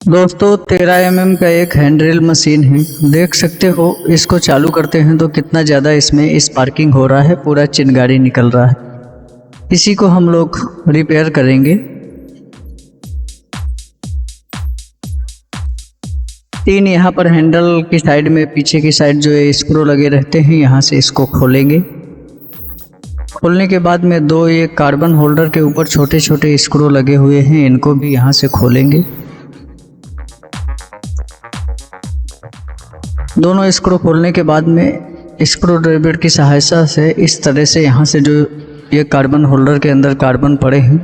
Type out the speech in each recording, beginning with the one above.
दोस्तों 13 mm का एक हैंड ड्रिल मशीन है। देख सकते हो, इसको चालू करते हैं तो कितना ज़्यादा इसमें स्पार्किंग हो रहा है, पूरा चिंगारी निकल रहा है। इसी को हम लोग रिपेयर करेंगे। 3 यहाँ पर हैंडल की साइड में पीछे की साइड जो है स्क्रू लगे रहते हैं, यहाँ से इसको खोलेंगे। खोलने के बाद में 2 ये कार्बन होल्डर के ऊपर छोटे छोटे स्क्रू लगे हुए हैं, इनको भी यहाँ से खोलेंगे। दोनों स्क्रू खोलने के बाद में स्क्रू ड्राइवर की सहायता से इस तरह से यहाँ से जो ये कार्बन होल्डर के अंदर कार्बन पड़े हैं,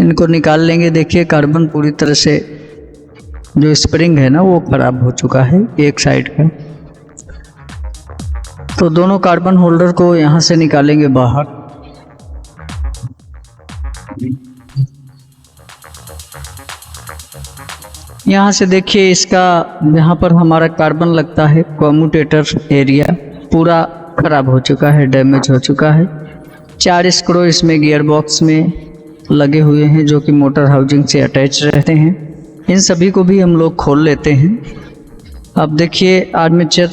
इनको निकाल लेंगे। देखिए कार्बन पूरी तरह से जो स्प्रिंग है ना वो खराब हो चुका है एक साइड का। तो दोनों कार्बन होल्डर को यहाँ से निकालेंगे बाहर। यहाँ से देखिए इसका यहाँ पर हमारा कार्बन लगता है कम्यूटेटर एरिया पूरा खराब हो चुका है, डैमेज हो चुका है। 4 स्क्रू इसमें गियर बॉक्स में लगे हुए हैं जो कि मोटर हाउसिंग से अटैच रहते हैं। इन सभी को भी हम लोग खोल लेते हैं। अब देखिए आर्मेचर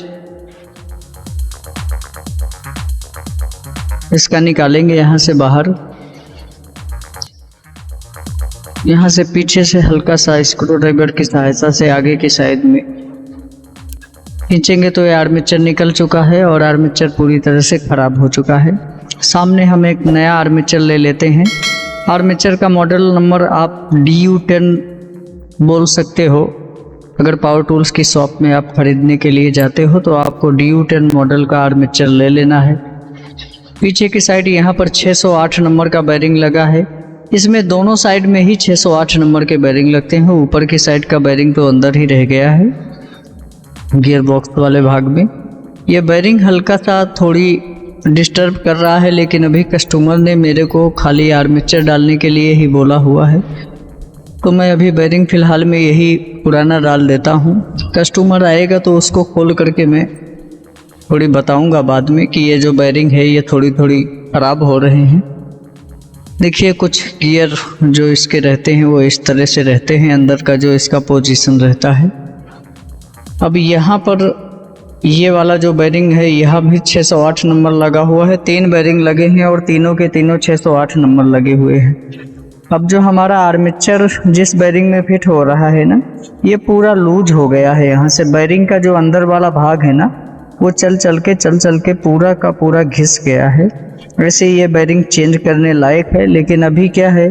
इसका निकालेंगे यहाँ से बाहर। यहाँ से पीछे से हल्का सा स्क्रू ड्राइवर की सहायता से आगे की साइड में खींचेंगे तो ये आर्मेचर निकल चुका है और आर्मेचर पूरी तरह से खराब हो चुका है। सामने हम एक नया आर्मेचर ले लेते हैं। आर्मेचर का मॉडल नंबर आप DU10 बोल सकते हो। अगर पावर टूल्स की शॉप में आप खरीदने के लिए जाते हो तो आपको DU10 मॉडल का आर्मेचर ले लेना है। पीछे की साइड यहाँ पर 608 नंबर का बेरिंग लगा है। इसमें दोनों साइड में ही 608 नंबर के बेरिंग लगते हैं। ऊपर की साइड का बेरिंग तो अंदर ही रह गया है गियर बॉक्स वाले भाग में। ये बेरिंग हल्का सा थोड़ी डिस्टर्ब कर रहा है, लेकिन अभी कस्टमर ने मेरे को खाली आर्मेचर डालने के लिए ही बोला हुआ है, तो मैं अभी बेरिंग फ़िलहाल में यही पुराना डाल देता हूँ। कस्टमर आएगा तो उसको खोल करके मैं थोड़ी बताऊँगा बाद में कि ये जो बेरिंग है ये थोड़ी ख़राब हो रहे हैं। देखिए कुछ गियर जो इसके रहते हैं वो इस तरह से रहते हैं, अंदर का जो इसका पोजीशन रहता है। अब यहाँ पर ये वाला जो बेरिंग है यहाँ भी 608 नंबर लगा हुआ है। 3 बेरिंग लगे हैं और तीनों के तीनों 608 नंबर लगे हुए हैं। अब जो हमारा आर्मेचर जिस बेरिंग में फिट हो रहा है ना, ये पूरा लूज हो गया है। यहाँ से बेरिंग का जो अंदर वाला भाग है ना वो चल चल के पूरा का पूरा घिस गया है। वैसे ये बेरिंग चेंज करने लायक है, लेकिन अभी क्या है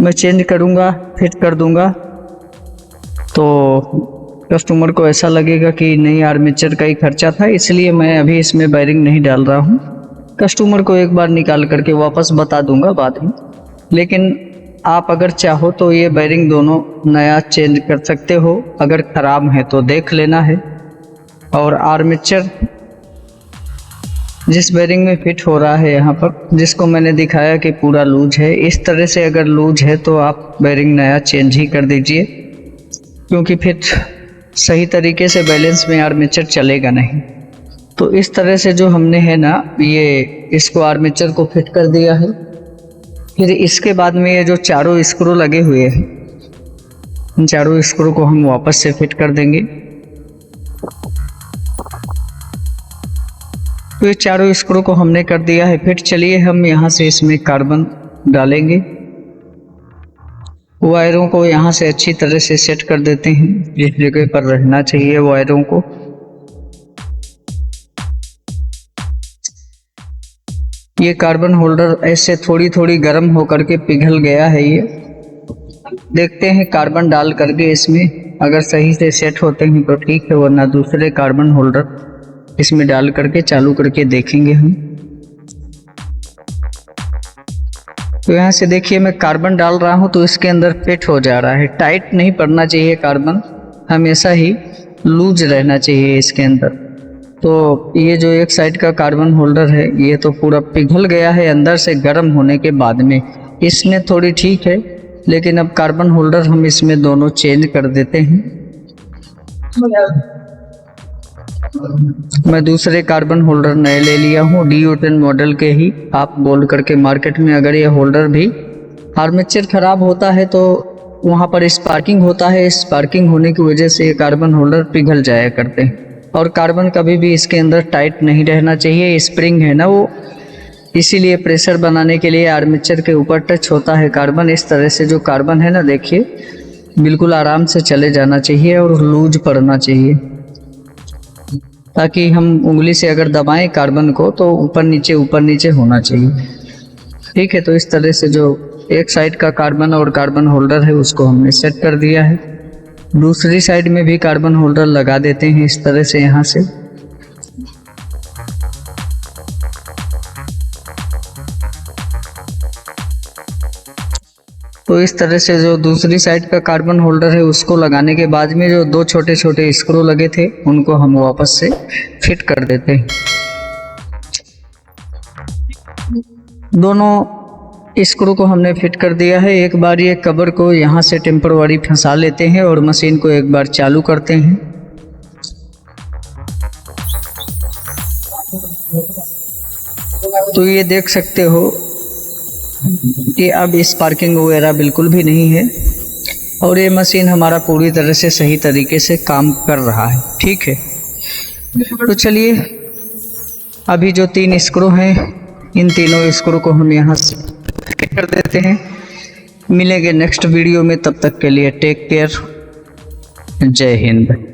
मैं चेंज करूँगा, फिट कर दूँगा तो कस्टमर को ऐसा लगेगा कि नहीं आर्मेचर का ही खर्चा था, इसलिए मैं अभी इसमें बेरिंग नहीं डाल रहा हूँ। कस्टमर को एक बार निकाल करके वापस बता दूँगा बाद में। लेकिन आप अगर चाहो तो ये बेरिंग दोनों नया चेंज कर सकते हो, अगर ख़राब है तो देख लेना है। और आर्मेचर जिस बेरिंग में फिट हो रहा है यहाँ पर, जिसको मैंने दिखाया कि पूरा लूज है, इस तरह से अगर लूज है तो आप बेरिंग नया चेंज ही कर दीजिए, क्योंकि फिर सही तरीके से बैलेंस में आर्मेचर चलेगा नहीं। तो इस तरह से जो हमने है ना ये इसको आर्मेचर को फिट कर दिया है। फिर इसके बाद में ये जो चारों स्क्रू लगे हुए हैं, इन चारों स्क्रू को हम वापस से फिट कर देंगे। तो ये चारों स्क्रू को हमने कर दिया है फिट। चलिए हम यहाँ से इसमें कार्बन डालेंगे। वायरों को यहाँ से अच्छी तरह से सेट कर देते हैं जिस जगह पर रहना चाहिए वायरों को। ये कार्बन होल्डर ऐसे थोड़ी गर्म होकर के पिघल गया है। ये देखते हैं कार्बन डाल करके इसमें अगर सही से सेट होते हैं तो ठीक है, वरना दूसरे कार्बन होल्डर इसमें डाल करके चालू करके देखेंगे हम। तो यहाँ से देखिए मैं कार्बन डाल रहा हूँ तो इसके अंदर फिट हो जा रहा है। टाइट नहीं पड़ना चाहिए कार्बन, हमेशा ही लूज रहना चाहिए इसके अंदर। तो ये जो एक साइड का कार्बन होल्डर है ये तो पूरा पिघल गया है अंदर से गर्म होने के बाद में। इसमें थोड़ी ठीक है, लेकिन अब कार्बन होल्डर हम इसमें दोनों चेंज कर देते हैं। मैं दूसरे कार्बन होल्डर नए ले लिया हूँ DU10 मॉडल के ही। आप बोल करके मार्केट में अगर ये होल्डर भी आर्मेचर ख़राब होता है तो वहाँ पर स्पार्किंग होता है। स्पार्किंग होने की वजह से ये कार्बन होल्डर पिघल जाया करते हैं और कार्बन कभी भी इसके अंदर टाइट नहीं रहना चाहिए। स्प्रिंग है ना वो, इसीलिए प्रेशर बनाने के लिए आर्मेचर के ऊपर टच होता है कार्बन। इस तरह से जो कार्बन है ना, देखिए बिल्कुल आराम से चले जाना चाहिए और लूज पड़ना चाहिए, ताकि हम उंगली से अगर दबाएं कार्बन को तो ऊपर नीचे होना चाहिए। ठीक है, तो इस तरह से जो एक साइड का कार्बन और कार्बन होल्डर है उसको हमने सेट कर दिया है। दूसरी साइड में भी कार्बन होल्डर लगा देते हैं इस तरह से यहाँ से। तो इस तरह से जो दूसरी साइड का कार्बन होल्डर है उसको लगाने के बाद में जो दो छोटे छोटे स्क्रू लगे थे उनको हम वापस से फिट कर देते हैं। दोनों स्क्रू को हमने फिट कर दिया है। एक बार ये कवर को यहाँ से टेम्पररी फंसा लेते हैं और मशीन को एक बार चालू करते हैं। तो ये देख सकते हो कि अब स्पार्किंग वगैरह बिल्कुल भी नहीं है और ये मशीन हमारा पूरी तरह से सही तरीके से काम कर रहा है। ठीक है, तो चलिए अभी जो 3 स्क्रू हैं इन तीनों स्क्रू को हम यहाँ से फिट कर देते हैं। मिलेंगे नेक्स्ट वीडियो में, तब तक के लिए टेक केयर। जय हिंद।